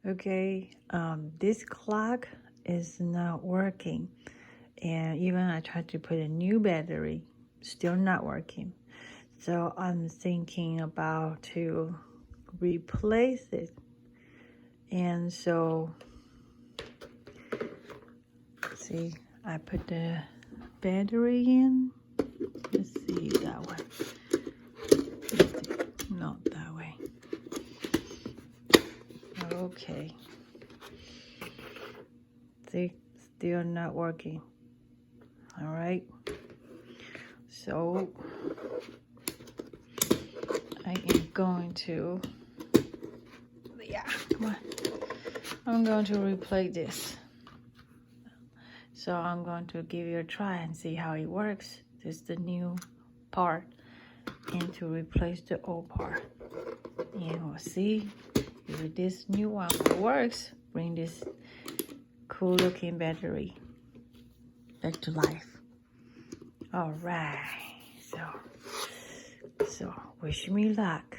Okay, this clock is not working, and even I tried to put a new battery, still not working. So I'm thinking about to replace it. And so, see, I put the battery in. Let's see that one. Not that way. Okay. See, still not working. All right. So I am going to, come on. I'm going to replace this. So I'm going to give it a try and see how it works. This is the new part, and to replace the old part. And we'll see if this new one works. Bring this cool looking battery back to life. All right. So wish me luck.